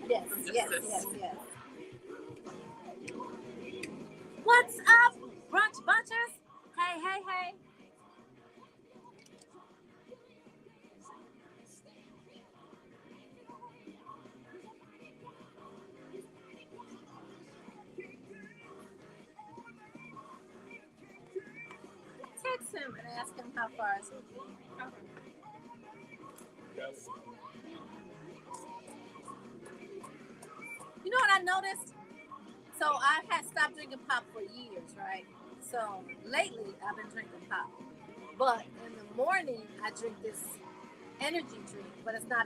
Yes. What's up, Brunch Bunchers? Hey. Text him and ask him how far is it. You know what I noticed? So I had stopped drinking pop for years, right? So lately I've been drinking pop. But in the morning I drink this energy drink, but it's not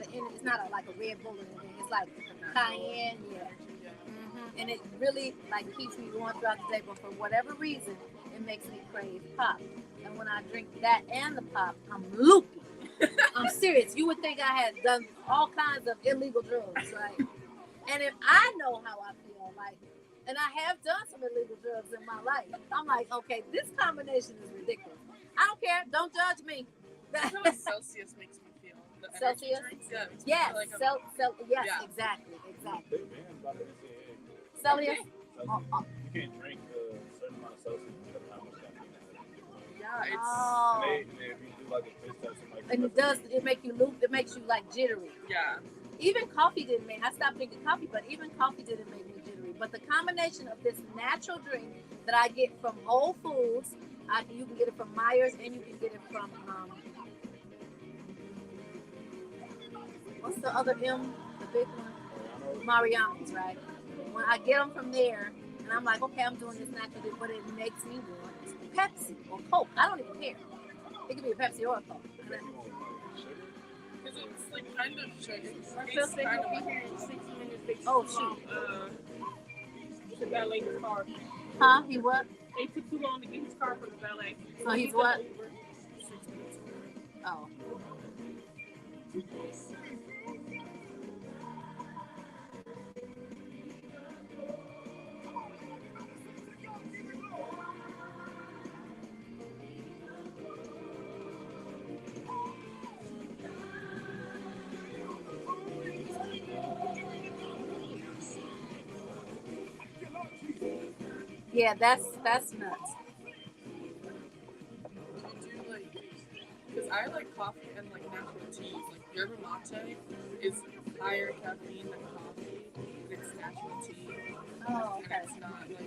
like a Red Bull or anything. It's like cayenne, and it really like keeps me going throughout the day. But for whatever reason, it makes me crave pop. And when I drink that and the pop, I'm loopy. I'm serious. You would think I had done all kinds of illegal drugs, right? And if I know how I feel, like, and I have done some illegal drugs in my life, I'm like, okay, this combination is ridiculous. I don't care. Don't judge me. That's how Celsius makes me feel. The Celsius? Drinks, yeah. Yes. Like yes, yeah. Exactly. They banned by the NCAA. Celsius? You can't drink a certain amount of Celsius because of how much caffeine. Yeah, it's. And if you do like a piss test, and it does. It make you loop. It makes you like jittery. Yeah. Even coffee didn't make. I stopped drinking coffee, but even coffee didn't make me jittery. But the combination of this natural drink that I get from Whole Foods, you can get it from Myers, and you can get it from what's the other M? The big one, Mariano's, right? When I get them from there, and I'm like, okay, I'm doing this naturally, but it makes me want Pepsi or Coke. I don't even care. It could be a Pepsi or a Coke. Because it's like kind of sugar. It's kind of be here in 6 minutes. Oh shoot! The valet's car. Huh? He what? They took too long to get his car from the valet. So he's what? Oh. Yeah, that's nuts. Because I like coffee and like natural teas. Like yerba mate is higher caffeine than coffee, but it's natural tea. Oh, okay. And it's not like.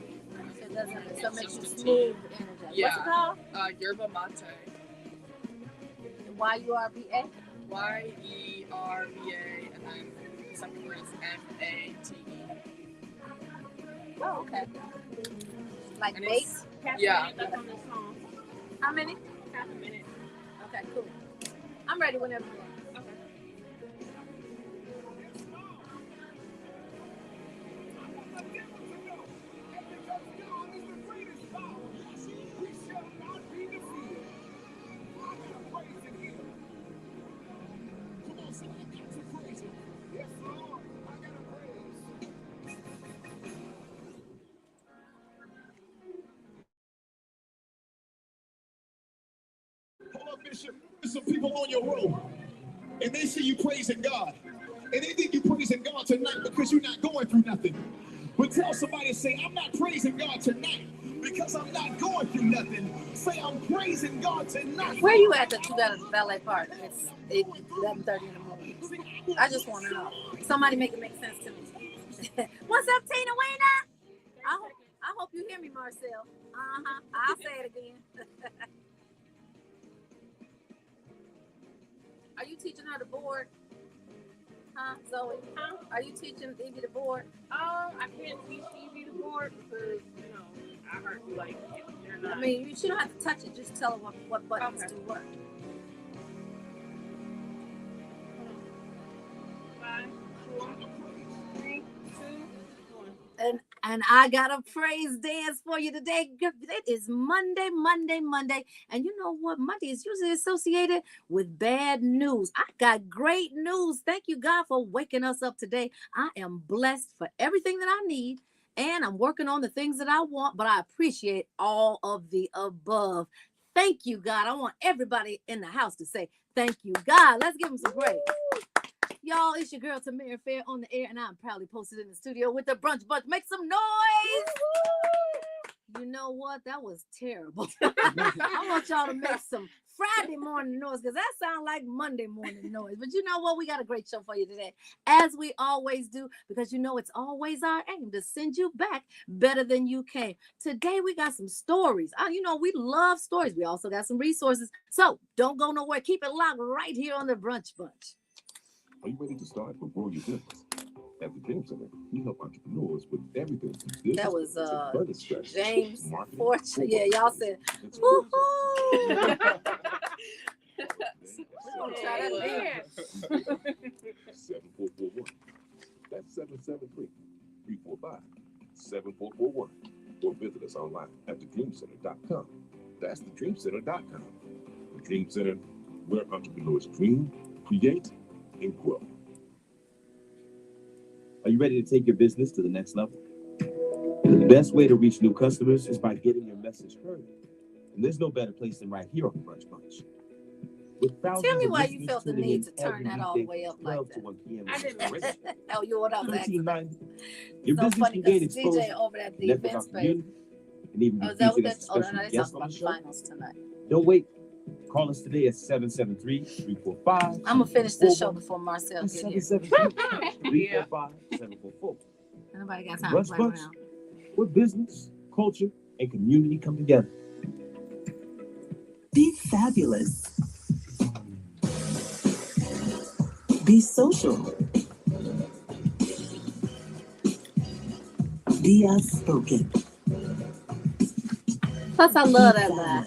So it doesn't. So it makes you just a smooth tea. energy. Yeah. What's it called? Yerba mate. YURBA. YERBA, and then the second word is MATE. Oh, okay. Like And bakes? Yeah. That's on this song. How many? Half a minute. Okay, cool. I'm ready whenever you are. Okay. Hold up, Bishop. There's some people on your road, and they see you praising God, and they think you're praising God tonight because you're not going through nothing. But tell somebody, say, I'm not praising God tonight because I'm not going through nothing. Say, I'm praising God tonight. Where you at the valet park? It's 11:30 in the morning. I just want to know. Somebody make it make sense to me. What's up, Tina Weena? I hope you hear me, Marcel. I'll say it again. Are you teaching her the board? Huh, Zoe? Huh? Are you teaching Evie the board? I can't teach Evie the board because, I heard like they're not. I mean, you don't have to touch it. Just tell her what buttons do what. 5, 4, 3, 2, 1. And I got a praise dance for you today. It is Monday. And you know what? Monday is usually associated with bad news. I got great news. Thank you, God, for waking us up today. I am blessed for everything that I need. And I'm working on the things that I want, but I appreciate all of the above. Thank you, God. I want everybody in the house to say, thank you, God. Let's give them some praise. Y'all, it's your girl Tamara Fair on the air, and I'm proudly posted in the studio with the Brunch Bunch. Make some noise! You know what? That was terrible. I want y'all to make some Friday morning noise because that sounds like Monday morning noise. But you know what? We got a great show for you today, as we always do, because you know it's always our aim to send you back better than you came. Today, we got some stories. You know, we love stories. We also got some resources. So don't go nowhere. Keep it locked right here on the Brunch Bunch. Are you ready to start or grow your business? At the Dream Center, we help entrepreneurs with everything from business That was to budget strategy, James marketing, Fortune. Yeah, y'all said, and woohoo! Try that again. 7441. That's 773-345-7441. Or visit us online at thedreamcenter.com. That's thedreamcenter.com. The Dream Center, where entrepreneurs dream, create, and grow. Are you ready to take your business to the next level? The best way to reach new customers is by getting your message heard. And there's no better place than right here on the Brunch Bunch. Tell me why you felt the need to turn that all the way up like that. I didn't. Oh, you what I was asking. Your So business funny can gain because exposure, DJ over at the network event our space. community, and even Oh, be is that what featured as a that's? Oh, no, special they guest talking on about the the show. finals tonight. Don't wait. Call us today at 773-345. I'm gonna finish this show before Marcel That's get here. 773-345-744. Nobody got time to Brunch play Bunch, around. where business, culture, and community come together. Be fabulous. Be social. Be outspoken. Plus, I love Be that line.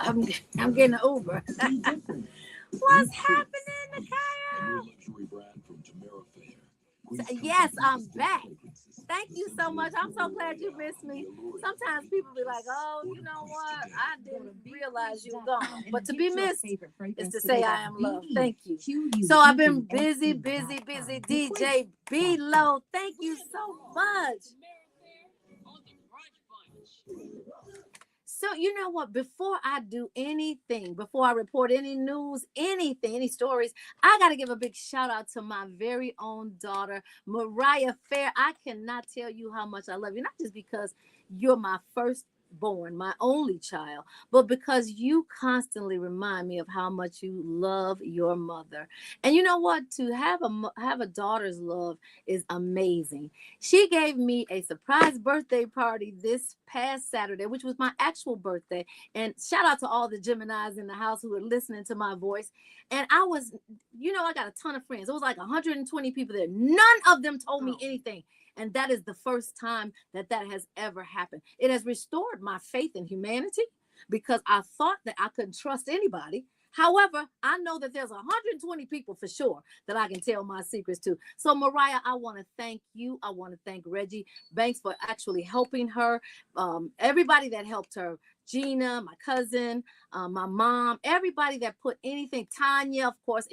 family. I'm getting an Uber. Be different. What's Be happening, A Nakaya? new luxury brand from Tamara Fair. Yes, I'm back. Thank you so much. I'm so glad you missed me. Sometimes people be like, oh, you know what? I didn't realize you were gone. But to be missed is to say I am loved. Thank you. So I've been busy. DJ B-Lo, thank you so much. So you know what? Before I do anything, before I report any news, anything, any stories, I got to give a big shout out to my very own daughter, Mariah Fair. I cannot tell you how much I love you, not just because you're my firstborn, my only child, but because you constantly remind me of how much you love your mother. And you know what? To have a daughter's love is amazing. She gave me a surprise birthday party this past Saturday, which was my actual birthday. And shout out to all the Geminis in the house who are listening to my voice. And I was, I got a ton of friends. It was like 120 people there. None of them told me anything. And that is the first time that has ever happened. It has restored my faith in humanity because I thought that I couldn't trust anybody. However, I know that there's 120 people for sure that I can tell my secrets to. So, Mariah, I want to thank you. I want to thank Reggie Banks for actually helping her. Everybody that helped her, Gina, my cousin, my mom, everybody that put anything, Tanya, of course,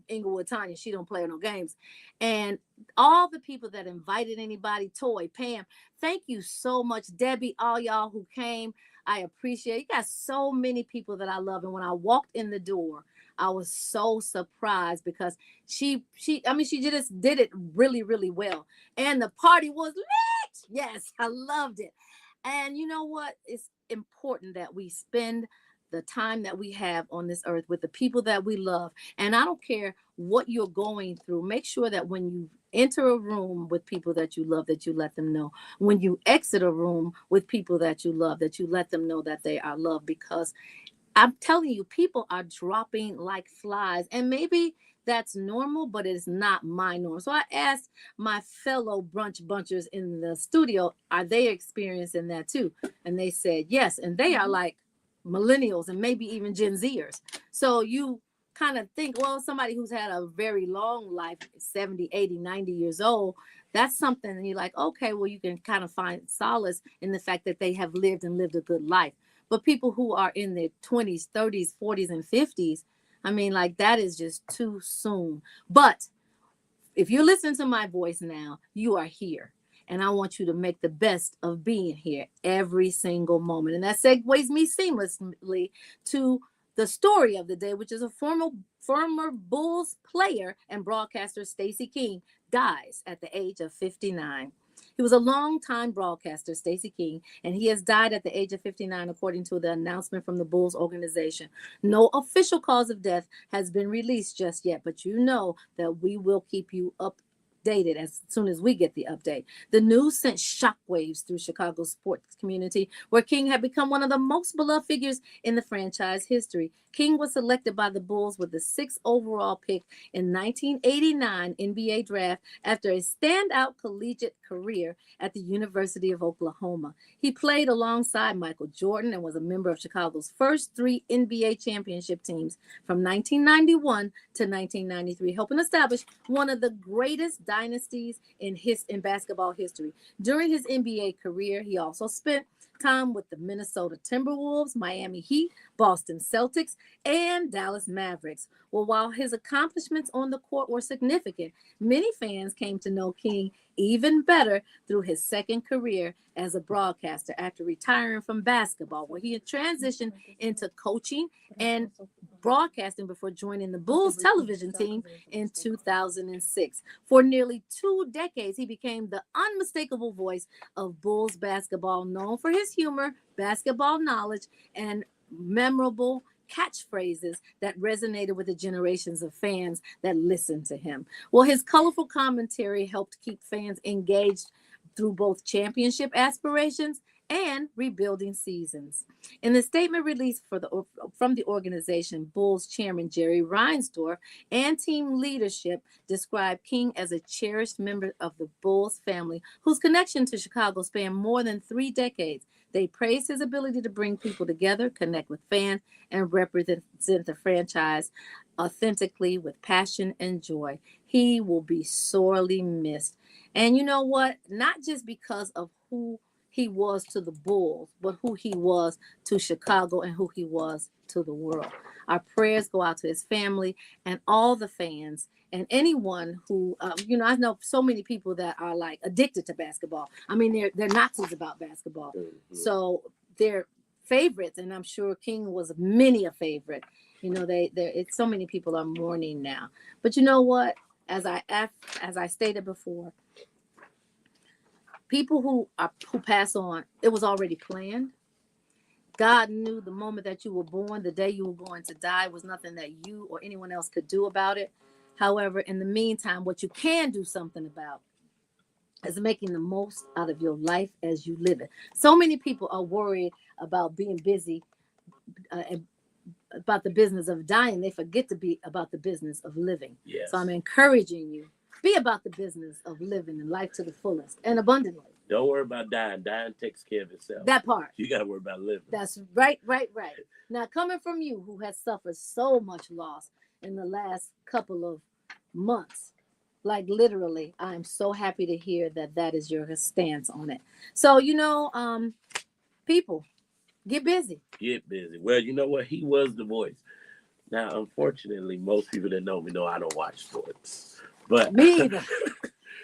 Inglewood Tanya, she don't play no games. And all the people that invited anybody, Toy, Pam, thank you so much. Debbie, all y'all who came. I appreciate it. You got so many people that I love. And when I walked in the door, I was so surprised because she just did it really, really well. And the party was lit. Yes, I loved it. And you know what? It's important that we spend the time that we have on this earth with the people that we love. And I don't care what you're going through. Make sure that when you enter a room with people that you love, that you let them know. When you exit a room with people that you love, that you let them know that they are loved. Because I'm telling you, people are dropping like flies. And maybe that's normal, but it's not my norm. So I asked my fellow brunch bunchers in the studio, are they experiencing that too? And they said yes. And they are like millennials and maybe even Gen Zers. So you kind of think, well, somebody who's had a very long life, 70, 80, 90 years old, that's something. And you're like, okay, well, you can kind of find solace in the fact that they have lived a good life. But people who are in their 20s, 30s, 40s, and 50s, I mean, like that is just too soon. But if you're listening to my voice now, you are here. And I want you to make the best of being here every single moment. And that segues me seamlessly to The story of the day, which is a former Bulls player and broadcaster Stacey King, dies at the age of 59. He was a longtime broadcaster, Stacey King, and he has died at the age of 59, according to the announcement from the Bulls organization. No official cause of death has been released just yet, but you know that we will keep you updated as soon as we get the update. The news sent shockwaves through Chicago's sports community, where King had become one of the most beloved figures in the franchise history. King was selected by the Bulls with the 6th overall pick in 1989 NBA draft after a standout collegiate career at the University of Oklahoma. He played alongside Michael Jordan and was a member of Chicago's first 3 NBA championship teams from 1991 to 1993, helping establish one of the greatest dynasties in basketball history. During his NBA career, he also spent time with the Minnesota Timberwolves, Miami Heat, Boston Celtics, and Dallas Mavericks. Well, while his accomplishments on the court were significant, many fans came to know King even better through his second career as a broadcaster after retiring from basketball, where he had transitioned into coaching and broadcasting before joining the Bulls television team in 2006. For nearly 2 decades, he became the unmistakable voice of Bulls basketball, known for his humor, basketball knowledge, and memorable catchphrases that resonated with the generations of fans that listened to him. Well, his colorful commentary helped keep fans engaged through both championship aspirations and rebuilding seasons. In the statement released from the organization, Bulls chairman Jerry Reinsdorf and team leadership described King as a cherished member of the Bulls family whose connection to Chicago spanned more than 3 decades. They praised his ability to bring people together, connect with fans, and represent the franchise authentically with passion and joy. He will be sorely missed. And you know what? Not just because of who he was to the Bulls, but who he was to Chicago and who he was to the world. Our prayers go out to his family and all the fans and anyone who, I know so many people that are like addicted to basketball. I mean, they're Nazis about basketball. Mm-hmm. So they're favorites, and I'm sure King was many a favorite. You know, it's so many people are mourning now. But you know what? As I stated before, people who pass on, it was already planned. God knew the moment that you were born, the day you were going to die, was nothing that you or anyone else could do about it. However, in the meantime, what you can do something about is making the most out of your life as you live it. So many people are worried about being busy, about the business of dying. They forget to be about the business of living. Yes. So I'm encouraging you, be about the business of living and life to the fullest and abundantly. Don't worry about dying. Dying takes care of itself. That part. You got to worry about living. That's right. Now, coming from you, who has suffered so much loss in the last couple of months, like literally, I'm so happy to hear that is your stance on it. So, people, get busy. Get busy. Well, you know what? He was the voice. Now, unfortunately, most people that know me know I don't watch sports. But me either.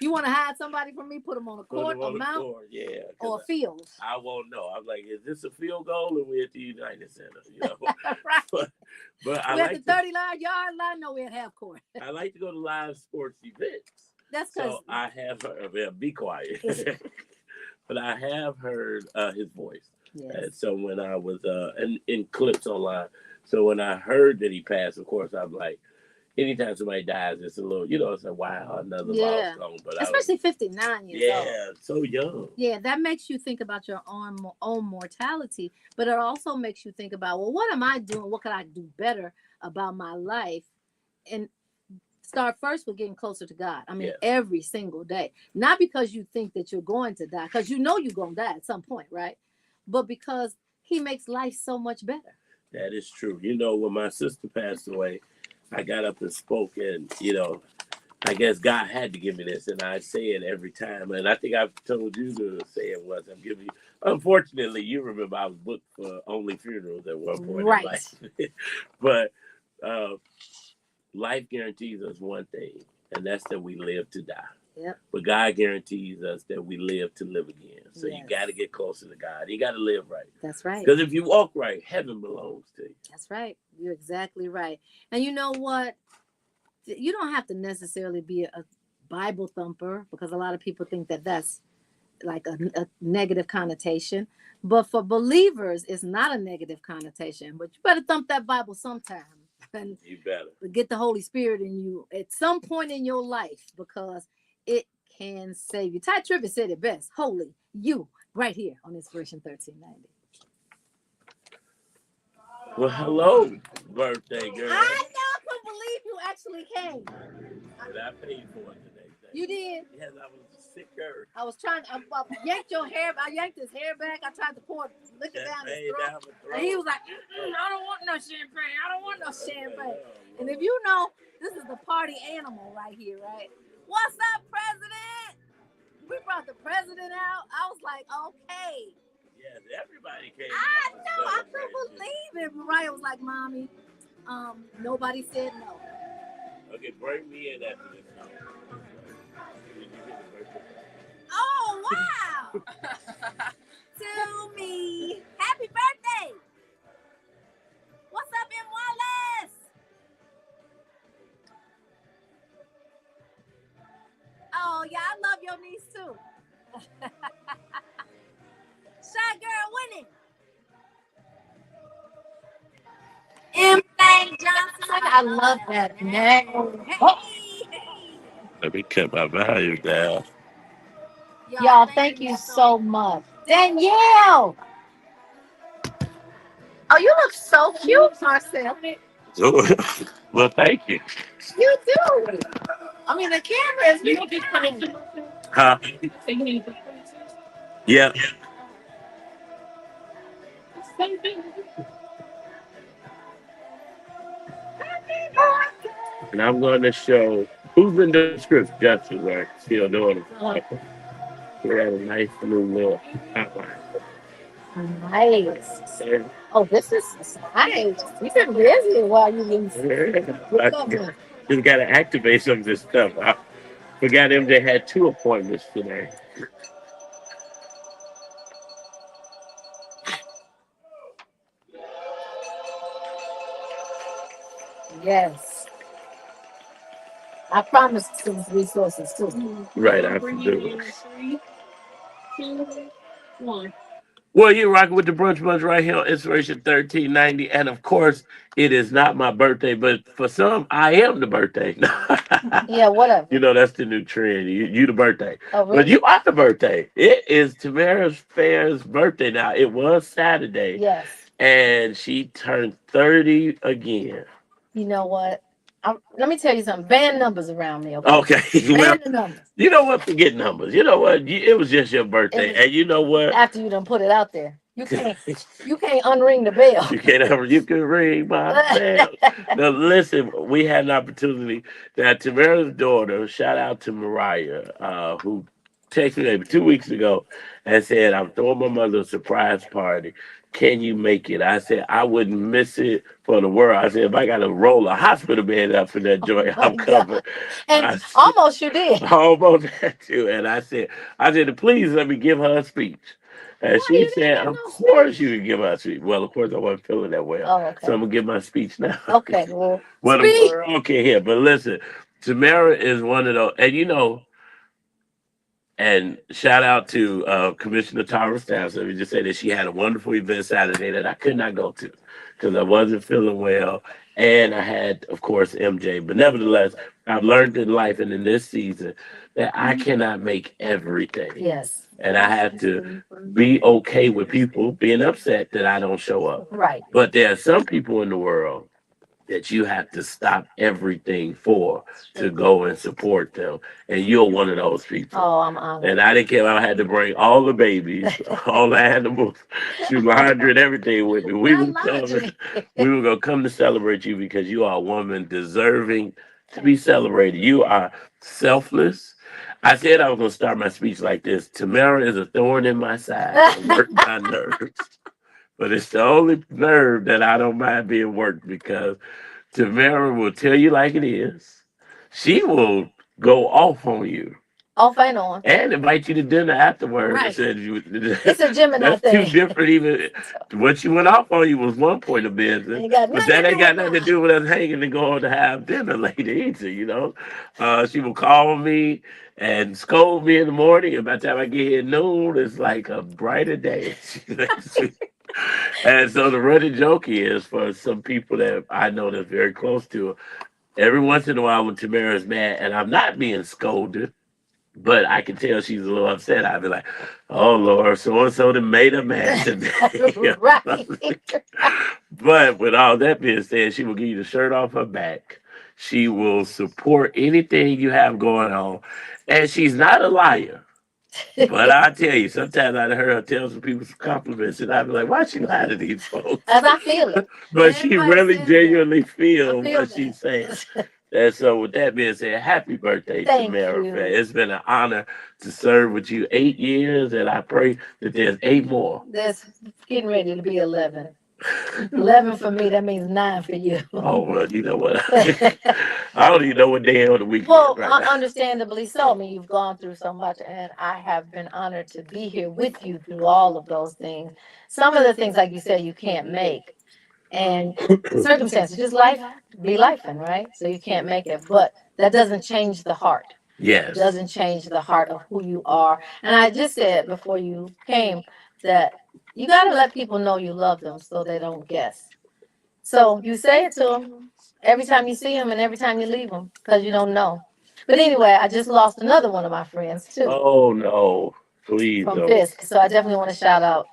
You want to hide somebody from me? Put them on a court, a mount, yeah, or a field. I won't know. I'm like, is this a field goal or we're at the United Center? You know? Right. But we're at the 30-yard line. No, we're at half court. I like to go to live sports events. That's because I have heard. Well, be quiet. But I have heard his voice. Yes. And so when I was in clips online, so when I heard that he passed, of course, I'm like, anytime somebody dies, it's a little, it's like, wow, another lost song. But especially 59 years old. Yeah, so young. Yeah, that makes you think about your own mortality, but it also makes you think about, well, what am I doing? What can I do better about my life? And start first with getting closer to God. I mean, every single day. Not because you think that you're going to die, because you know you're going to die at some point, right? But because he makes life so much better. That is true. When my sister passed away, I got up and spoke, and, I guess God had to give me this, and I say it every time. And I think I've told you to say it once. I'm giving you. Unfortunately, you remember I was booked for only funerals at one point in life. But life guarantees us one thing, and that's that we live to die. Yep. But God guarantees us that we live to live again. So you Yes. got to get closer to God. You got to live right. That's right. Because if you walk right, heaven belongs to you. That's right. You're exactly right. And you know what? You don't have to necessarily be a Bible thumper, because a lot of people think that that's like a negative connotation. But for believers, it's not a negative connotation. But you better thump that Bible sometime and You better. get the Holy Spirit in you at some point in your life, because it can save you. Ty Tribbett said it best. Holy, you, right here on Inspiration 1390. Well, hello, birthday girl. I couldn't believe you actually came. But I paid for it today. You did? Yes, I was sicker. I was trying. I yanked your hair. I yanked his hair back. I tried to pour liquor down his throat, and he was like, "I don't want no champagne. I don't want no champagne." And if you know, this is the party animal right here, right? What's up, President? We brought the president out. I was like, okay. Yes, everybody came. I know. I couldn't believe it. Mariah was like, "Mommy, nobody said no." Okay, bring me in after this. Oh, wow. To me. Happy birthday. What's up, M. Wallace? Oh, yeah, I love your niece, too. Shy girl winning. M. Lane Johnson. I love that name. Hey. Let me cut my value down. Y'all, thank you so much. Danielle! Oh, you look so cute, Marcel. Well, thank you. You do. I mean, the camera is really funny. Huh? Yeah. And I'm going to show who's been doing the scripts. Justin, right? Still doing it. We had a nice new little outline. Nice. Oh, this is nice. You've been busy while you've been Just got to activate some of this stuff. I forgot them. They had 2 appointments today. Yes. I promised some resources too. Right, I have to do it. 3, 2, 1. Well, you're rocking with the Brunch Bunch right here on Inspiration 1390. And of course, it is not my birthday, but for some, I am the birthday. Yeah, whatever. You know, that's the new trend. You the birthday. Oh, really? But you are the birthday. It is Tamara's Fair's birthday now. It was Saturday. Yes. And she turned 30 again. You know what? Let me tell you something. Band numbers around me, okay? Okay. Well, Band the numbers. you know what? Forget numbers. You know what? It was just your birthday. And you know what? After you done put it out there. You can't unring the bell. You can ring my bell. Now listen, we had an opportunity that Tamara's daughter, shout out to Mariah, who texted me maybe 2 weeks ago and said, I'm throwing my mother a surprise party. Can you make it? I said, I wouldn't miss it for the world. I said, if I got to roll a hospital bed up for that joint, I'm covered. And almost you did. Almost that too. And I said, please let me give her a speech. And she said, of course you can give her a speech. Well, of course I wasn't feeling that well. Oh, okay. So I'm going to give my speech now. Okay, well, the world can hear. But listen, Tamara is one of those, and you know, and shout out to Commissioner Tara Stamps. Let me just say that she had a wonderful event Saturday that I could not go to because I wasn't feeling well. And I had, of course, MJ. But nevertheless, I've learned in life and in this season that I cannot make everything. Yes. And I have to be okay with people being upset that I don't show up. Right. But there are some people in the world that you have to stop everything for to go and support them. And you're one of those people. Oh, I'm honored. And I didn't care. I had to bring all the babies, all the animals, shoot my 100, everything with me. We were going to come to celebrate you because you are a woman deserving to be celebrated. You are selfless. I said I was going to start my speech like this. Tamara is a thorn in my side to work my nerves. But it's the only nerve that I don't mind being worked because Tamara will tell you like it is. She will go off on you. Off and on. And invite you to dinner afterwards. Right. Said It's a Gemini that's thing. too different. Even what you went off on you was one point of business, Ain't got but nothing that to ain't do got with nothing to God. do with us hanging and going to have dinner later either. You know, she will call me and scold me in the morning, and by the time I get here at noon, it's like a brighter day. And so the running joke is for some people that I know that's very close to her. Every once in a while, when Tamara's mad, and I'm not being scolded, but I can tell she's a little upset. I'd be like, "Oh Lord, so and so done made her mad today." Right. But with all that being said, she will give you the shirt off her back. She will support anything you have going on, and she's not a liar. But I tell you, sometimes I heard her tell some people some compliments, and I'd be like, "Why she lie to these folks?" As I feel it. But she Everybody really says that. genuinely I feel feel what she's saying. that. And so, with that being said, happy birthday to Thank Mara. you. It's been an honor to serve with you 8 years, and I pray that there's 8 more. That's getting ready to be 11. 11 for me, that means 9 for you. Oh, well, you know what? I don't even know what day of the week it Well, is right now. understandably so. I mean, you've gone through so much, and I have been honored to be here with you through all of those things. Some of the things, like you said, you can't make, and circumstances, just life, be lifing, right? So you can't make it, but that doesn't change the heart. It Yes. doesn't change the heart of who you are. And I just said before you came that you got to let people know you love them so they don't guess. So you say it to them every time you see them and every time you leave them because you don't know. But anyway, I just lost another one of my friends too Oh, no. Please from don't. Fisk. So I definitely want to shout out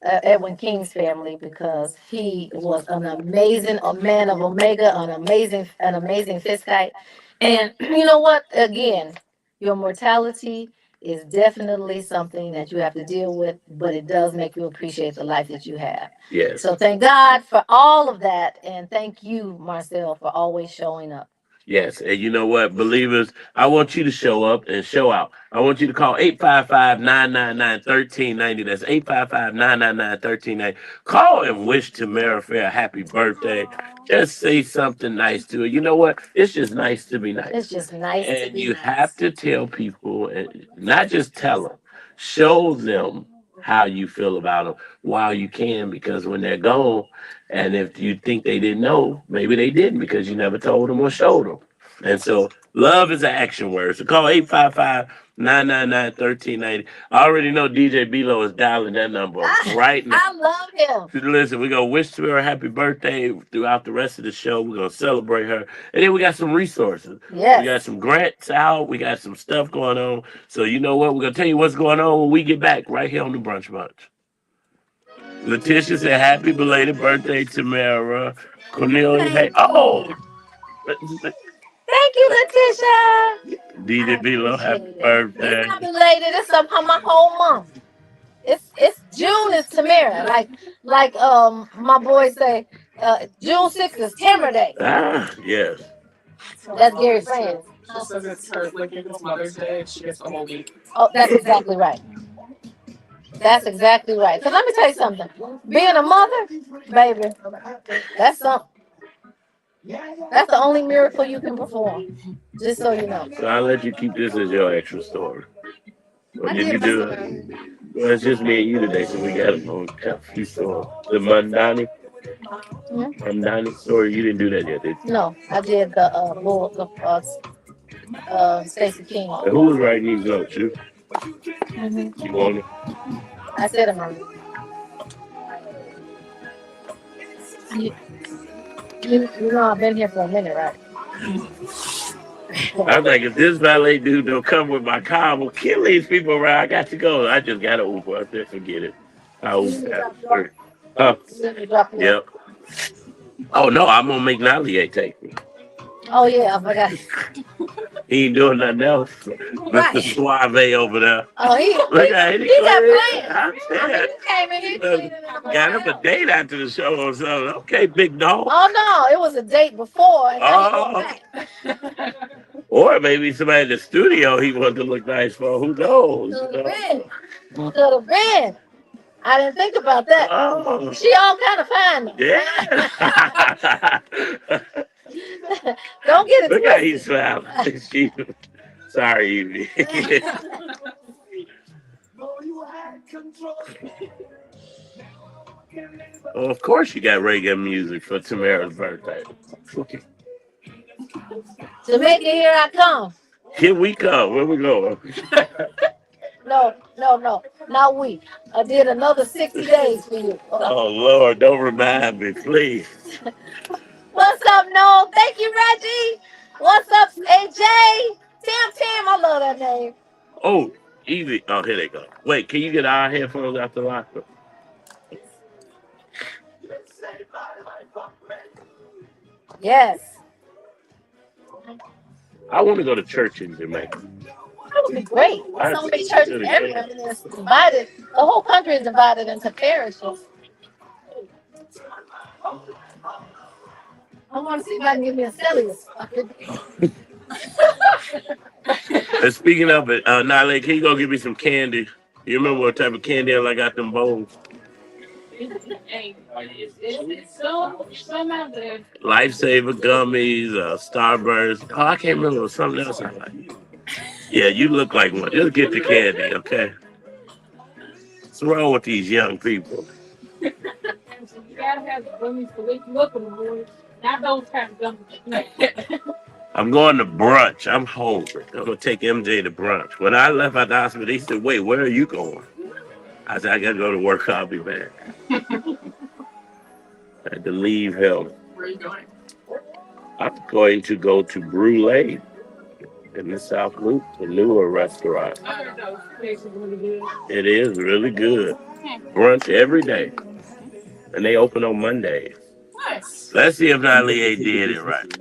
Edwin King's family because he was an amazing a man of Omega, an amazing Fiskite. And you know what? Again, your mortality is definitely something that you have to deal with, but it does make you appreciate the life that you have. Yes. So thank God for all of that, and thank you, Marcel, for always showing up. Yes, and you know what, believers, I want you to show up and show out. I want you to call 855-999-1390. That's 855-999-1390. Call and wish Tamara Fair a happy birthday. Just say something nice to her. You know what? It's just nice to be nice. It's just nice to And be you nice. have to tell people, and not just tell them, show them how you feel about them while you can, because when they're gone, and if you think they didn't know, maybe they didn't because you never told them or showed them. And so love is an action word. So call 855-999-1390. I already know DJ Bilo is dialing that number right now. I love him. Listen, we're going to wish her a happy birthday throughout the rest of the show. We're going to celebrate her. And then we got some resources. Yes. We got some grants out. We got some stuff going on. So you know what? We're going to tell you what's going on when we get back right here on the Brunch Bunch. Letitia said, happy belated birthday, Tamara. Cornelia, hey, oh! Thank you, Letitia. DJ Bilo, happy birthday. It's not belated. It's my whole month. It's June is Tamara. Like my boys say, June 6th is Tamara Day. Ah, yes. That's Gary France. She says it's her, like, it's Mother's Day, and she gets the whole week. Oh, that's exactly right. That's exactly right. Because let me tell you something. Being a mother, baby, that's something. That's the only miracle you can perform. Just so you know. So I'll let you keep this as your extra story. Or I did did you do it? Well, it's just me and you today, so we got a few stories. The Mandani story, you didn't do that yet, did you? No, I did the Stacey King. And who was writing these notes? You? Mhm. You want it? I said them already. You know I've been here for a minute, right? I was like, if this valet dude don't come with my car, I'm gonna kill these people around. I got to go. I just got an Uber. I said, forget it. I Uber. Yep. Oh no, I'm gonna make Nalia take me. Oh yeah, I forgot. He ain't doing nothing else. Right. Mr. Suave over there. Oh, he got plans. I mean, you came in here cleaning up. Got him a date after the show or something. Okay, big dog. Oh no, it was a date before, and now he goes back. Or maybe somebody in the studio he wanted to look nice for. Who knows? Could have been. Could have been. I didn't think about that. Oh. She all kind of fine. Yeah. Don't get it Look how twisted. he's smiling. Sorry, Evie. Well, of course you got reggae music for Tamara's birthday. Jamaica, here I come. Here we come. Where we going? No, not we. I did another 60 days for you. Oh Lord, don't remind me, please. What's up, Noel? Thank you, Reggie. What's up, AJ? Tim, I love that name. Oh, Evie. Oh, here they go. Wait, can you get our headphones out the locker? Yes. I want to go to church in Jamaica. That would be great. So many churches everywhere is divided. The whole country is divided into parishes. I want to see if I can get me a Celsius. And speaking of it, Nale, can you go get me some candy? You remember what type of candy I got them bowls? Hey, it's some out there. Lifesaver gummies, Starburst. Oh, I can't remember. It was something else I like. Yeah, you look like one. Just get the candy, okay? What's wrong with these young people? You gotta have the gummies to wake you up in the morning. Not those kind of gummies. I'm going to brunch. I'm hungry. I'm going to take MJ to brunch. When I left out the hospital, he said, wait, where are you going? I said, I got to go to work. I'll be back. I had to leave him. Where are you going? I'm going to go to Brûlée in the South Loop, the newer restaurant. I heard those places really good. It is really good. Brunch every day. And they open on Mondays. Nice. Let's see if Nalie did it right.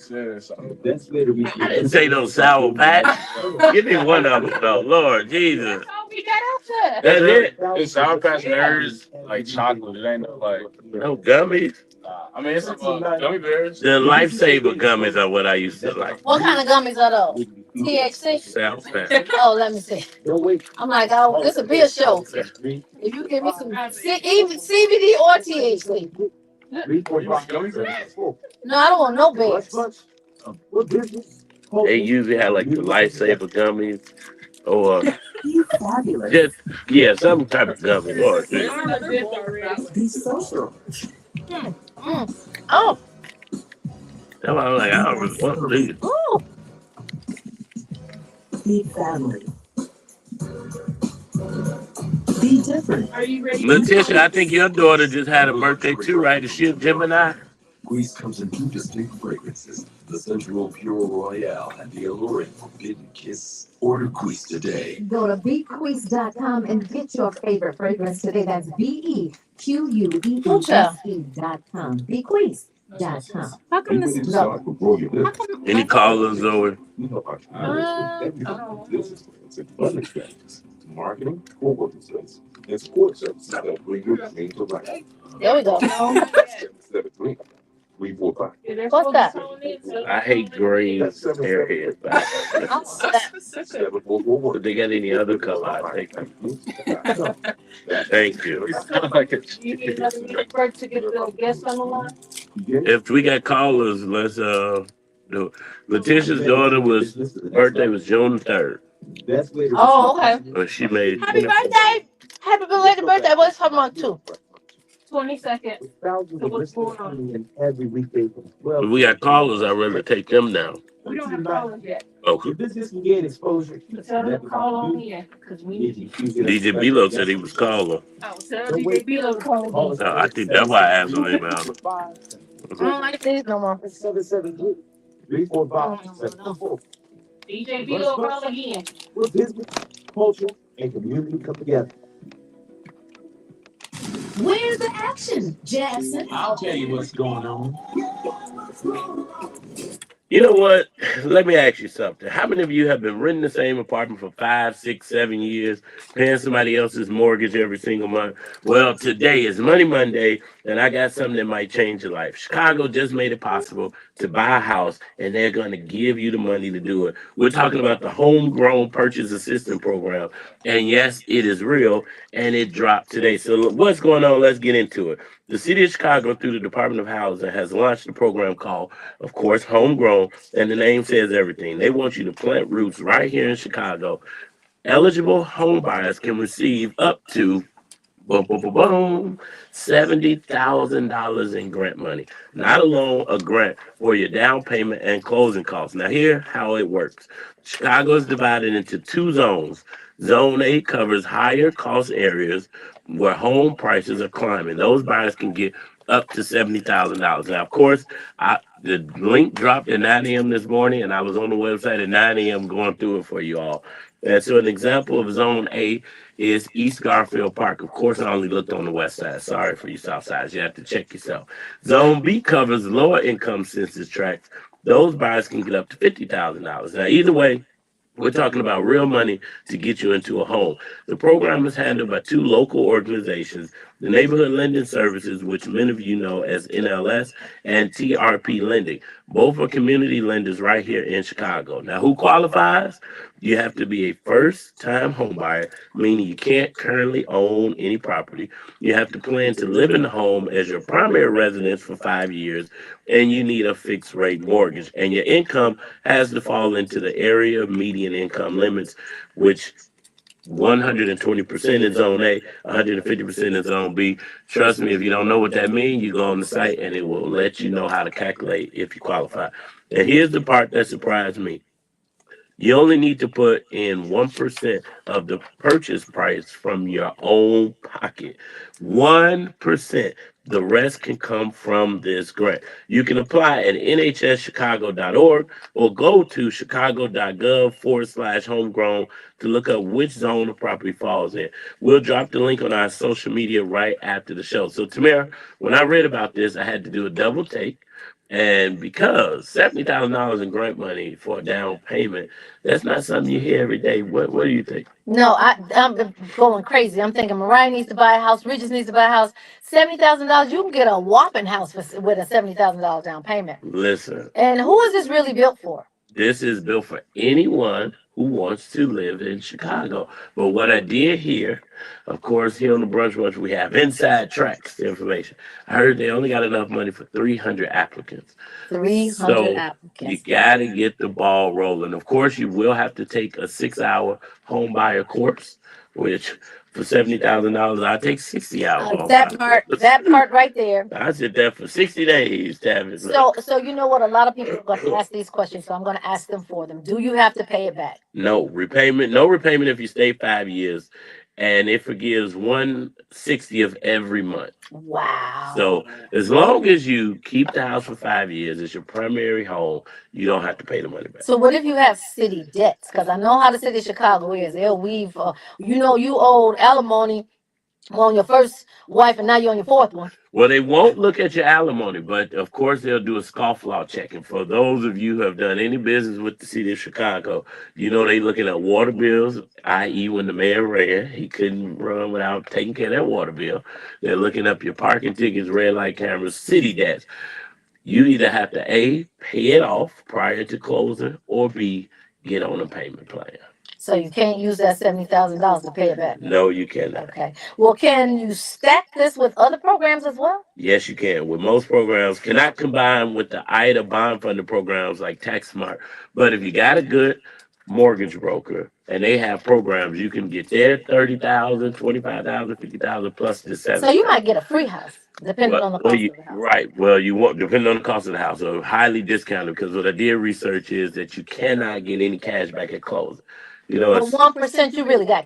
I didn't say no sour patch. Give me one of them, though. Lord Jesus. That's all we got out there. That's it? It's Sour Patch Nerds, like chocolate. It ain't no like. No gummies. I mean, it's gummy bears. The Lifesaver gummies are what I used to like. What kind of gummies are those? THC? Sour patch. Oh, let me see. I'm like, oh, this will be a show. If you give me some even CBD or THC. No, I don't want no bears. They usually have like the Lifesaver gummies or Fabulous. just, yeah, some type of gummy. Lord, I Jesus. heard this already. Be social. Oh, That's why I'm like, I don't really want these. ooh. Be family. Be different. Are you ready? Letitia, I think your daughter just had a birthday too, right? Is she a Gemini? Grease comes in two distinct fragrances, the sensual Pure Royale and the alluring Forbidden Kiss. Order Grease today. Go to bequeeze.com and get your favorite fragrance today. That's BEQUEESE.com. Bequeeze.com. How come this? Any callers, Zoe? Marketing, co-working services, and support services that bring your dream to life. There we go. 773-345. What's that? I hate green airheads. If they got any other color, I take them. Thank you. You need another minute break to get the guests on the line? If we got callers, let's do it. Letitia's daughter birthday was June 3rd. Oh, okay. But she made Happy birthday! Happy belated birthday. What's her month too? 22nd. So what's going on? if we got callers, I'd rather take them now. We don't have callers yet. Okay. So tell them to call on here, because we need DJ Bilo said he was calling. Oh, tell DJ Bilo to call on. I think that's why I asked him about it. I don't like these no more. DJ Bilo call again. Culture and community come together. Where's the action, Jackson? I'll tell you what's going on. You know what? Let me ask you something. How many of you have been renting the same apartment for 5, 6, 7 years, paying somebody else's mortgage every single month? Well, today is Money Monday, and I got something that might change your life. Chicago just made it possible to buy a house, and they're going to give you the money to do it. We're talking about the Homegrown Purchase Assistance Program. And yes, it is real, and it dropped today. So what's going on? Let's get into it. The city of Chicago, through the Department of Housing, has launched a program called, of course, Homegrown, and the name says everything. They want you to plant roots right here in Chicago. Eligible home buyers can receive up to boom, boom, boom, boom, $70,000 in grant money. Not a loan, a grant for your down payment and closing costs. Now, here how it works. Chicago is divided into two zones. Zone A covers higher cost areas where home prices are climbing. Those buyers can get up to $70,000. Now, of course, the link dropped at 9 a.m. this morning, and I was on the website at 9 a.m. going through it for you all. And so, an example of Zone A is East Garfield Park. Of course, I only looked on the west side. Sorry for you south sides. You have to check yourself. Zone B covers lower income census tracts. Those buyers can get up to $50,000. Now, either way, we're talking about real money to get you into a home. The program is handled by two local organizations, the Neighborhood Lending Services, which many of you know as NLS, and TRP Lending. Both are community lenders right here in Chicago. Now, who qualifies? You have to be a first-time homebuyer, meaning you can't currently own any property. You have to plan to live in the home as your primary residence for 5 years, and you need a fixed-rate mortgage. And your income has to fall into the area median income limits, which 120% in zone A, 150% in zone B. Trust me, if you don't know what that means, you go on the site and it will let you know how to calculate if you qualify. And here's the part that surprised me. You only need to put in 1% of the purchase price from your own pocket. 1%. The rest can come from this grant. You can apply at nhschicago.org or go to chicago.gov/homegrown to look up which zone the property falls in. We'll drop the link on our social media right after the show. So, Tamara, when I read about this, I had to do a double take. And because $70,000 in grant money for a down payment, that's not something you hear every day. What do you think? No, I'm going crazy. I'm thinking Mariah needs to buy a house, Regis needs to buy a house. $70,000, you can get a whopping house with a $70,000 down payment. Listen, And who is this really built for? this is built for anyone who wants to live in Chicago. But what I did hear, of course, here on the Brunch Bunch, we have inside tracks information. I heard they only got enough money for 300 applicants. 300 So applicants. you got to get the ball rolling. Of course, you will have to take a 6-hour home buyer course, which for $70,000, I take 60 hours. That part right there. I sit there for 60 days, Tavis. So you know what? A lot of people are going to ask these questions, so I'm going to ask them for them. Do you have to pay it back? No repayment. No repayment if you stay 5 years, and it forgives 1/60 every month. Wow. So as long as you keep the house for 5 years, it's your primary home, you don't have to pay the money back. So what if you have city debts? Because I know how the city of Chicago is. They'll weave. You owed alimony on your first wife, and now you're on your fourth one. Well, they won't look at your alimony, but of course they'll do a scofflaw check. And for those of you who have done any business with the city of Chicago, you know they looking at water bills, i.e. when the mayor ran, he couldn't run without taking care of that water bill. They're looking up your parking tickets, red light cameras, city debts. You either have to A, pay it off prior to closing, or B, get on a payment plan. So you can't use that $70,000 to pay it back. No, you cannot. Okay. Well, can you stack this with other programs as well? Yes, you can. With most programs, cannot combine with the IDA bond funding programs like TaxSmart. But if you got a good mortgage broker and they have programs, you can get their 30,000, 25,000, 50,000 plus the 7. So you might get a free house. Depending on the cost of the house. Right. Well, you won't, depending on the cost of the house. So highly discounted, because what I did research is that you cannot get any cash back at closing. You know, for 1%, you really got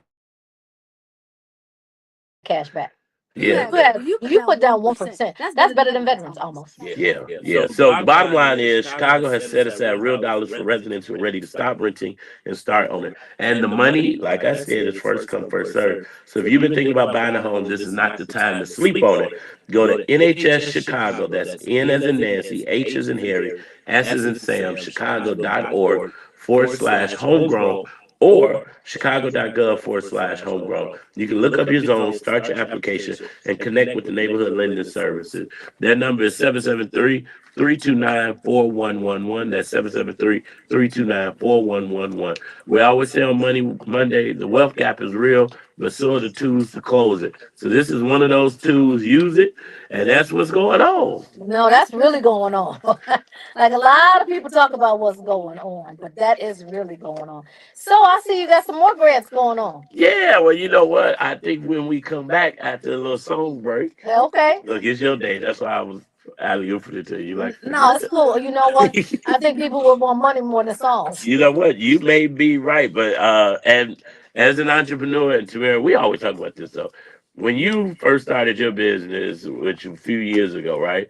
cash back. Yeah. You put down 1%. That's better than veterans almost. Yeah. So the bottom line is Chicago has set aside real dollars for residents who are ready to stop renting and start owning. And the money, like I said, is first come, first serve. So if you've been thinking about buying a home, this is not the time to sleep on it. Go to NHS Chicago, that's N as in Nancy, H as in Harry, S as in Sam, chicago.org/homegrown. Or chicago.gov/homegrown. You can look up your zone, start your application, and connect with the Neighborhood Lending Services. Their number is 773-329-4111. That's 773-329-4111. We always say on Money Monday, the wealth gap is real, but so are the tools to close it. So this is one of those tools. Use it, and that's what's going on. No, that's really going on. Like a lot of people talk about what's going on, but that is really going on. So I see you got some more grants going on. Yeah, well, you know what? I think when we come back after a little song break, Okay. look, it's your day. That's why I was alley oofing it to you. Like, No, it's cool. You know what? I think people would want money more than songs. you know what? You may be right, but and as an entrepreneur, and Tamara, we always talk about this though. When you first started your business, which a few years ago, right?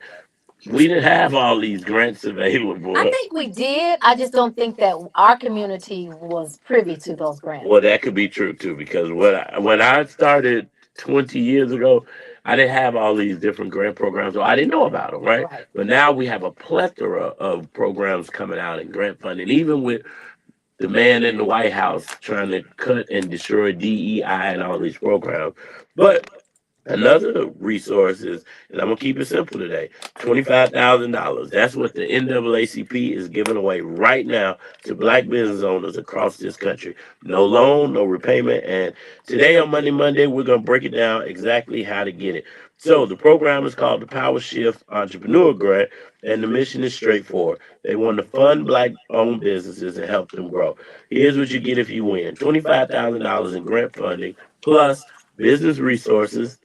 We didn't have all these grants available. I think we did. I just don't think that our community was privy to those grants. Well, that could be true too, because when I started 20 years ago, I didn't have all these different grant programs, so I didn't know about them, right? Right. But now we have a plethora of programs coming out in grant funding, even with the man in the White House trying to cut and destroy DEI and all these programs. But another resource is, and I'm gonna keep it simple today, $25,000. That's what the NAACP is giving away right now to Black business owners across this country. No loan, no repayment. And today on Monday Monday, we're gonna break it down exactly how to get it. So the program is called the Power Shift Entrepreneur Grant, and the mission is straightforward. They want to fund Black-owned businesses and help them grow. Here's what you get if you win: $25,000 in grant funding plus business resources,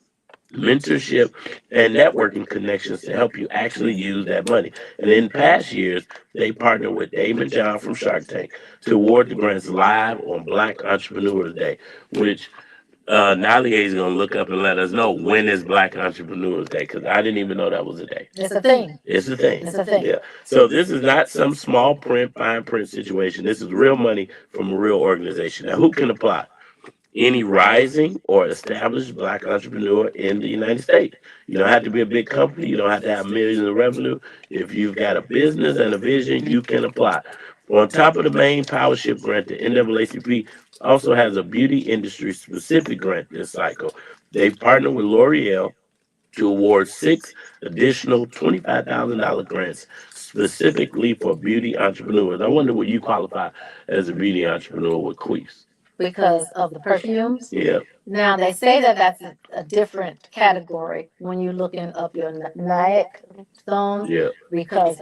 mentorship, and networking connections to help you actually use that money. And in past years, they partnered with Dave and John from Shark Tank to award the grants live on Black Entrepreneurs Day, which Nalia is going to look up and let us know when is Black Entrepreneurs Day, because I didn't even know that was a day. It's a thing. It's a thing. It's a thing. Yeah. So this is not some small print, fine print situation. This is real money from a real organization. Now, who can apply? Any rising or established Black entrepreneur in the United States. You don't have to be a big company. You don't have to have millions in revenue. If you've got a business and a vision, you can apply. On top of the main Powership grant, the NAACP also has a beauty industry specific grant this cycle. They've partnered with L'Oreal to award 6 additional $25,000 grants specifically for beauty entrepreneurs. I wonder what you qualify as a beauty entrepreneur with Queefs. Because of the perfumes. Yeah. Now they say that that's a different category when you're looking up your NIAC zones, Yeah. because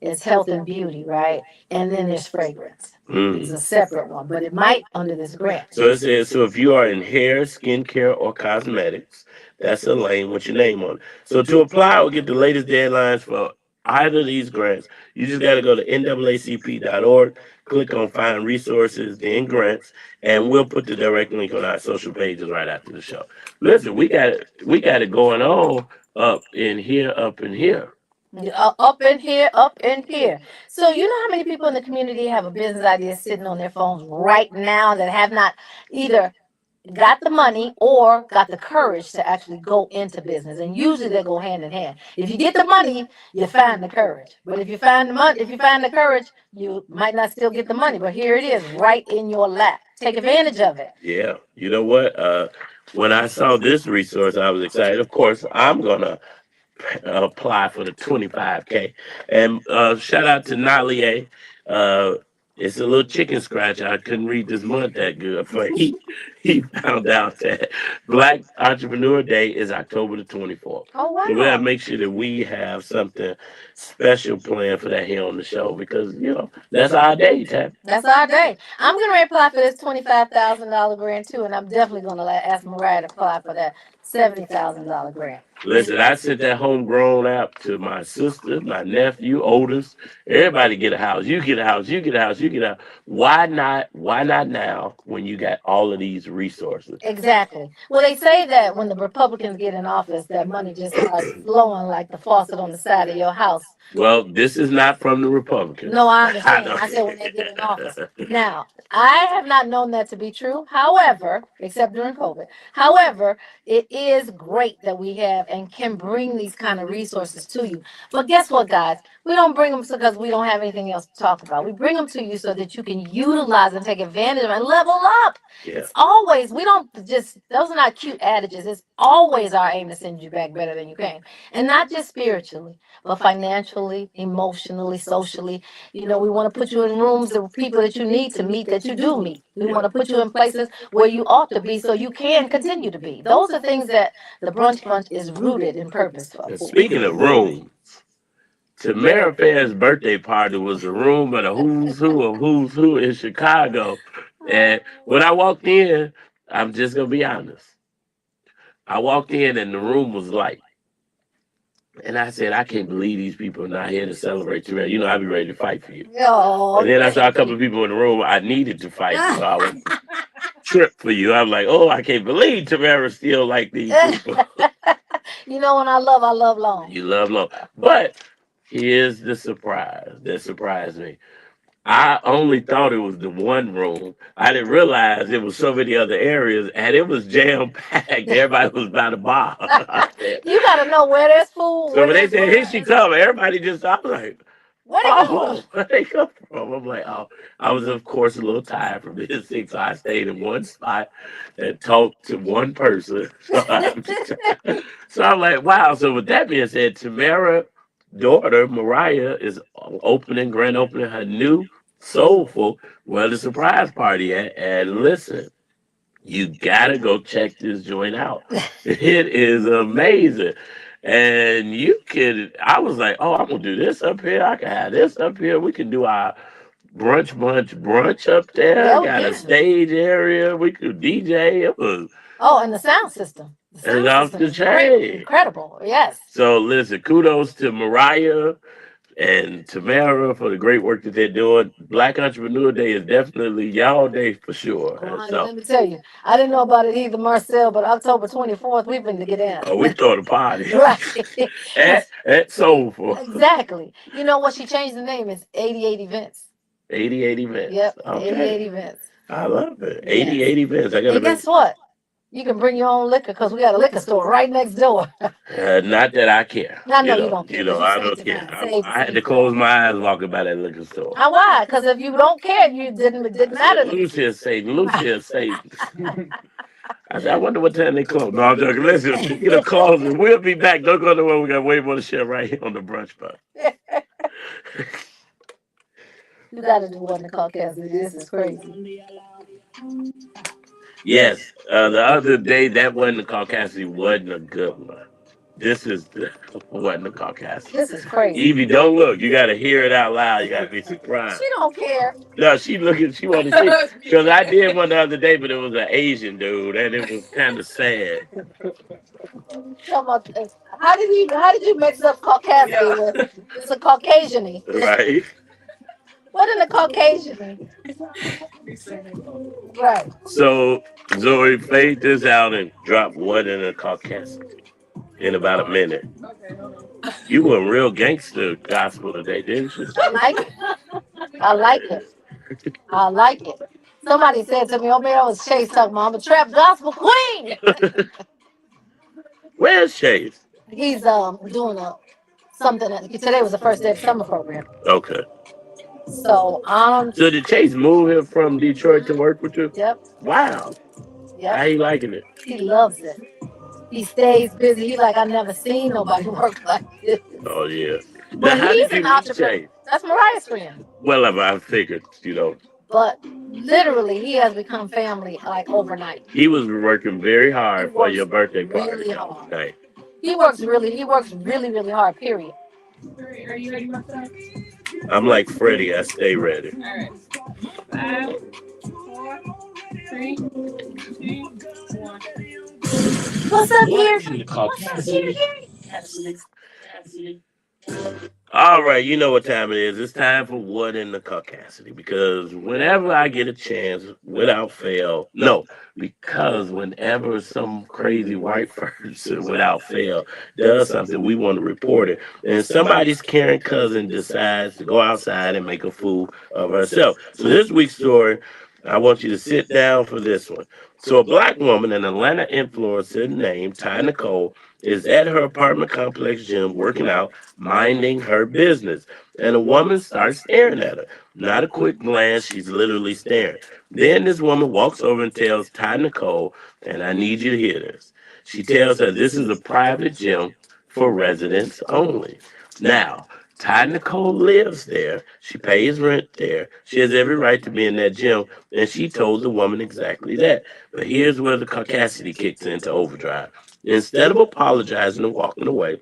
it's health and beauty, right? And then there's fragrance. It's a separate one, but it might under this grant. So it says, so if you are in hair, skincare, or cosmetics, that's a lane with your name on it. So to apply or get the latest deadlines for either of these grants, you just got to go to NAACP.org, click on Find Resources, then Grants, and we'll put the direct link on our social pages right after the show. Listen, we got it going on up in here, up in here. Up in here, up in here. So you know how many people in the community have a business idea sitting on their phones right now that have not either got the money or got the courage to actually go into business, and usually they go hand in hand. If you get the money, you find the courage, but if you find the money, if you find the courage, you might not still get the money, but here it is right in your lap. Take advantage of it. Yeah, you know what, when I saw this resource, I was excited. Of course, I'm gonna apply for the 25K. And shout out to Nalia. It's a little chicken scratch. I couldn't read this month that good, but he found out that Black Entrepreneur Day is October the 24th. Oh wow! So we gotta make sure that we have something special planned for that here on the show, because that's our day, Tab. That's our day. I'm gonna apply for this $25,000 grant too, and I'm definitely gonna ask Mariah to apply for that $70,000 grant. Listen, I sent that homegrown app to my sister, my nephew, oldest. Everybody get a house. You get a house. You get a house. You get a house. Why not? Why not now when you got all of these resources? Exactly. Well, they say that when the Republicans get in office, that money just starts flowing like the faucet on the side of your house. Well, this is not from the Republicans. No, I understand. I said when they get in office. Now, I have not known that to be true. However, except during COVID. However, it is great that we have and can bring these kind of resources to you. But guess what, guys? We don't bring them because we don't have anything else to talk about. We bring them to you so that you can utilize and take advantage of and level up. Yeah. It's always, we don't just, those are not cute adages. It's always our aim to send you back better than you came. And not just spiritually, but financially, emotionally, socially. You know, we want to put you in rooms of people that you need to meet that you do meet. We want to put you in places where you ought to be so you can continue to be. Those are things that the Brunch Bunch is rooted in purpose for. And speaking of room, Tamara Fair's birthday party was a room of the who's who in Chicago. And when I walked in, I'm just gonna be honest. I walked in and the room was light. And I said, I can't believe these people are not here to celebrate you. You know, I'd be ready to fight for you. Oh, And then I saw a couple of people in the room I needed to fight, so I would trip for you. I'm like, oh, I can't believe Tamara still like these people. You know, when I love long. You love long. But here's the surprise that surprised me. I only thought it was the one room. I didn't realize it was so many other areas, and it was jam packed. Everybody was by the bar. You gotta know where there's food. So when they said, here she come, everybody just, I was like, where they come where they come from? I'm like, oh, I was, of course, a little tired from this thing, so I stayed in one spot and talked to one person. So I'm like, wow. So with that being said, Tamara's daughter, Mariah, is grand opening her new soulful, well, the surprise party at. And listen, you gotta go check this joint out. It is amazing. And I was like, oh, I'm gonna do this up here. I can have this up here. We can do our brunch up there. Oh, Got yeah. a stage area. We could DJ. It was. Oh, and the sound system. And off the chain. Incredible. Yes. So listen, kudos to Mariah and Tamara for the great work that they're doing. Black Entrepreneur Day is definitely y'all day for sure. So, let me tell you, I didn't know about it either, Marcel, but October 24th, we've been to get in. oh, we throw the party. Right. at Soulful. Exactly. You know what? She changed the name. It's 88 Events. 88 Events. Yep. Okay. 88 Events. I love it. 88 Events. I gotta And guess what? You can bring your own liquor because we got a liquor store right next door. Not that I care. I know you don't care. You know, I don't care. I had to close my eyes walking by that liquor store. Why? Because if you don't care, it didn't matter. Lucia Satan. I said, I wonder what time they close. No, I'm joking. Listen, get a close. We'll be back. Don't go nowhere. We got way more to share right here on the Brunch Bunch. You got to do one to call Cassidy. This is crazy. Yes, the other day that wasn't the Caucasian wasn't a good one. This is wasn't the Caucasian. This is crazy. Evie, don't look. You got to hear it out loud. You got to be surprised. She don't care. No, she looking. She want to see because I did one the other day, but it was an Asian dude, and it was kind of sad. How did you mix up Caucasian with it's a Caucasian-y? Right. What in the Caucasian? Right. So Zoe, fade this out and drop what in a Caucasian in about a minute. You were real gangster gospel today, didn't you? I like it. I like it. Somebody said to me, oh man, I was Chase talking about I'm a trap gospel queen. Where's Chase? He's doing something. Today was the first day of summer program. Okay. So So did Chase move him from Detroit to work with you? Yep. Wow. Yep. How you liking it? He loves it. He stays busy. He's like, I never seen nobody work like this. Oh yeah. But Now, how he's did you an meet entrepreneur. Chase? That's Mariah's friend. Well, I figured, But literally, he has become family like overnight. He was working very hard for your birthday party. Really hard. Right. He works really, really hard. Period. Are you ready, Marcel? I'm like Freddie. I stay ready. All right. 5, 4, 3, 2, 1. What's up here? All right, you know what time it is. It's time for What in the Caucasity. Because whenever I get a chance, without fail, because whenever some crazy white person, without fail, does something, we want to report it. And somebody's Karen cousin decides to go outside and make a fool of herself. So this week's story, I want you to sit down for this one. So, a black woman, an Atlanta influencer named Ty Nicole, is at her apartment complex gym working out, minding her business. And a woman starts staring at her. Not a quick glance, she's literally staring. Then this woman walks over and tells Ty Nicole, and I need you to hear this. She tells her this is a private gym for residents only. Now, Ty Nicole lives there. She pays rent there. She has every right to be in that gym, and she told the woman exactly that. But here's where the caucasity kicks into overdrive. Instead of apologizing and walking away,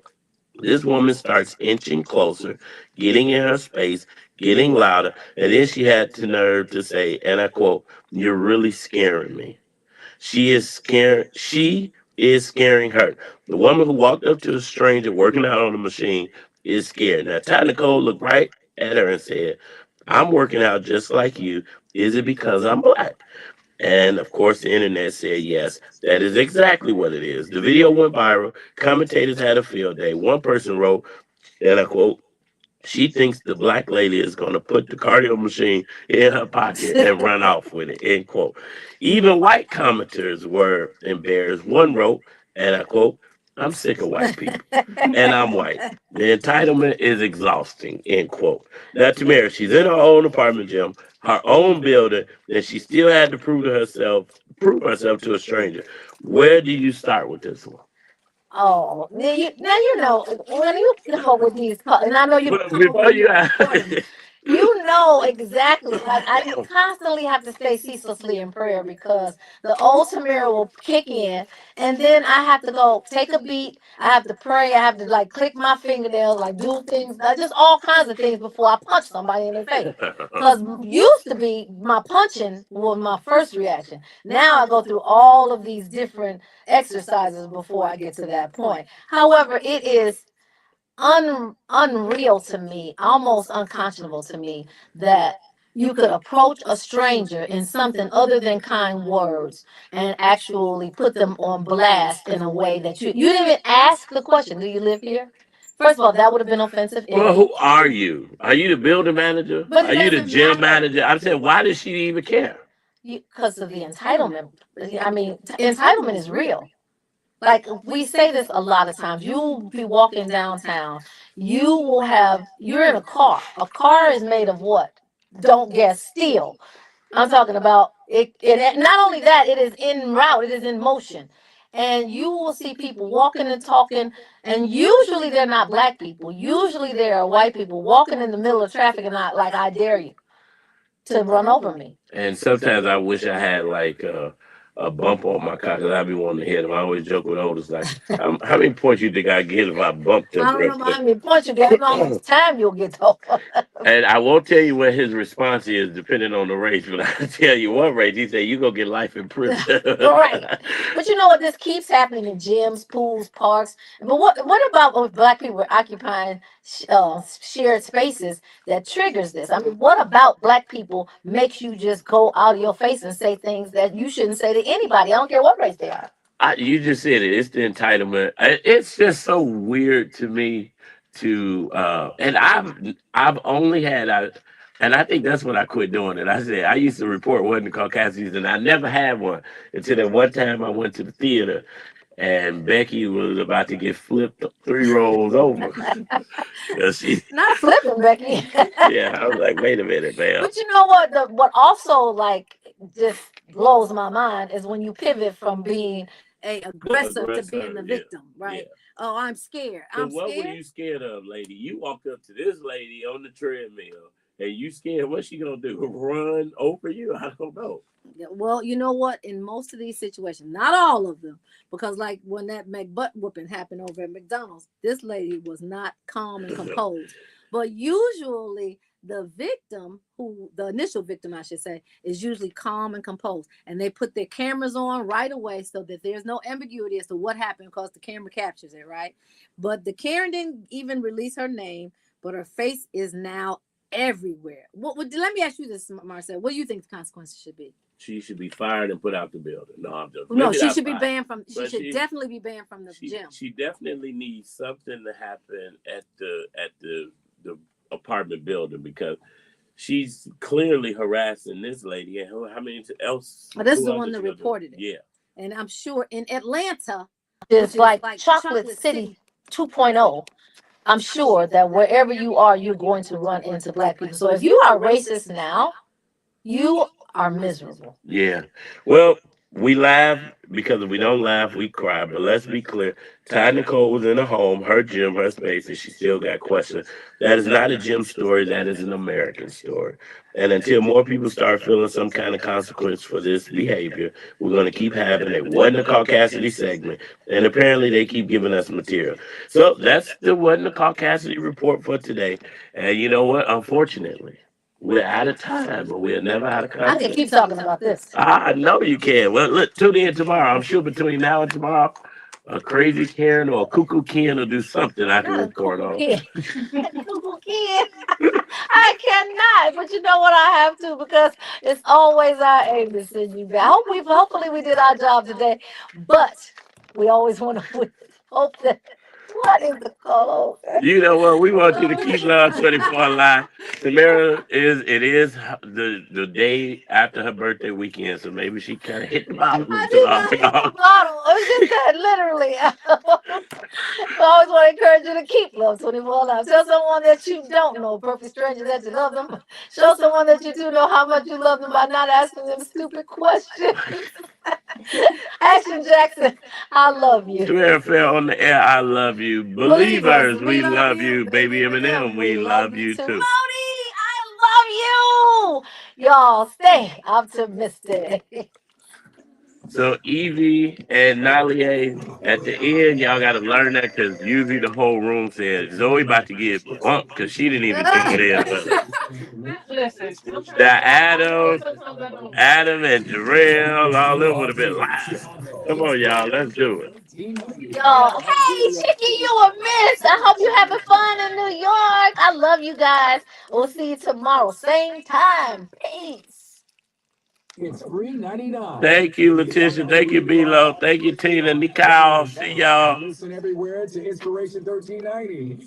this woman starts inching closer, getting in her space, getting louder, and then she had the nerve to say, and I quote, "You're really scaring me." She is scaring her. The woman who walked up to a stranger working out on the machine is scared. Now Ty Nicole looked right at her and said, "I'm working out just like you. Is it because I'm black?" And of course, the internet said yes, that is exactly what it is. The video went viral. Commentators had a field day. One person wrote, and I quote, "She thinks the black lady is going to put the cardio machine in her pocket and run off with it." End quote. Even white commenters were embarrassed. One wrote, and I quote, "I'm sick of white people, and I'm white. The entitlement is exhausting." End quote. Now, Tamara, she's in her own apartment gym, her own building, and she still had to prove herself to a stranger. Where do you start with this one? Oh, now you know when you come up with these, and I know you But come up before with you these recordings, you know exactly. Like I constantly have to stay ceaselessly in prayer because the old Tamara will kick in, and then I have to go take a beat. I have to pray. I have to like click my fingernails, like do things, just all kinds of things before I punch somebody in the face. Because used to be my punching was my first reaction. Now I go through all of these different exercises before I get to that point. However, it is unreal to me, almost unconscionable to me, that you could approach a stranger in something other than kind words and actually put them on blast in a way that you didn't even ask the question, "Do you live here?" First of all, that would have been offensive Well, anyway. who are you? Are you the building manager? But Are it you the doesn't gym matter manager? I'm saying, why does she even care? because of the entitlement. I mean, entitlement is real. Like we say this a lot of times. You'll be walking downtown. You're in a car. A car is made of what? Don't guess steel. I'm talking about it, not only that, it is en route, it is in motion. And you will see people walking and talking, and usually they're not black people. Usually they are white people walking in the middle of traffic and not like, "I dare you to run over me." And sometimes I wish I had like a bump on my car because I be wanting to hit him. I always joke with Otis like, how many points you think I get if I bumped I him don't real know about quick? how many points you get, how much time you'll get told. And I won't tell you what his response is depending on the race, but I'll tell you one race. He said, "You gonna get life in prison." Right. But you know what? This keeps happening in gyms, pools, parks. But what about when black people are occupying shared spaces that triggers this? I mean, what about black people makes you just go out of your face and say things that you shouldn't say to anybody? I don't care what race they are. You just said it. It's the entitlement. It's just so weird to me to, and I've only had, and I think that's when I quit doing it. I said I used to report wedding Caucasians, and I never had one until that one time I went to the theater, and Becky was about to get flipped 3 rows over. 'Cause she, Not flipping, Becky. yeah, I was like, wait a minute, man. But you know what? What also like just blows my mind is when you pivot from being a aggressor to being Aggressor, the yeah, victim, yeah. right? Oh, I'm scared. So I'm what were scared. you scared of, lady? You walked up to this lady on the treadmill, and you scared. What's she gonna do? Run over you? I don't know. Yeah, well, you know what? In most of these situations, not all of them, because like when that McButt whooping happened over at McDonald's, this lady was not calm and composed. But usually the initial victim, I should say, is usually calm and composed. And they put their cameras on right away so that there's no ambiguity as to what happened because the camera captures it, right? But the Karen didn't even release her name, but her face is now everywhere. Let me ask you this, Marcel. What do you think the consequences should be? She should be fired and put out the building. No, I'm just No, maybe she not should be fired, banned from. She but should definitely be banned from the gym. she definitely needs something to happen at the apartment building because she's clearly harassing this lady. And how many else? Oh, this is who the other one that children? reported it. Yeah. And I'm sure in Atlanta, It's like Chocolate City 2.0. I'm sure that wherever you are, you're going to run into black people. So if you are racist now, you are miserable. Yeah. Well, we laugh because if we don't laugh, we cry. But let's be clear. Ty Nicole was in her home, her gym, her space, and she still got questioned. That is not a gym story. That is an American story. And until more people start feeling some kind of consequence for this behavior, we're going to keep having a Wasn't a Caucasity segment. And apparently they keep giving us material. So that's the Wasn't a Caucasity report for today. And you know what? Unfortunately, we're out of time, but we're never out of content. I can keep talking about this. I know you can. Well, look, tune in tomorrow. I'm sure between now and tomorrow, a crazy Karen or a cuckoo Ken will do something I can report on. Cuckoo Ken. I cannot, but you know what? I have to because it's always our aim to send you back. Hopefully we did our job today, but we always want to hope that. What is the call? You know what? We want you to keep Love 24 alive. Tamara it is the day after her birthday weekend, so maybe she kind of hit the bottom. I did not hit the bottle. It's just that literally. I always want to encourage you to keep Love 24 alive. Tell someone that you don't know, perfect stranger, that you love them. Show someone that you do know how much you love them by not asking them stupid questions. Action Jackson, I love you. Tamara fell on the air. I love you. Believers, we love you. Baby Eminem, we love you too. Lodi, I love you. Y'all stay optimistic. So Evie and Nalie, at the end, y'all got to learn that because usually the whole room said Zoe about to get bumped because she didn't even think it is. But Adam and Jarrell, all them would have been live. Come on, y'all, let's do it. Y'all, hey, Chicky, you a miss. I hope you're having fun in New York. I love you guys. We'll see you tomorrow, same time. Peace. It's $3.99. Thank you, Letitia. Thank you, B-Lo. Thank you, Tina. Nicole. See y'all. Listen everywhere to Inspiration 1390.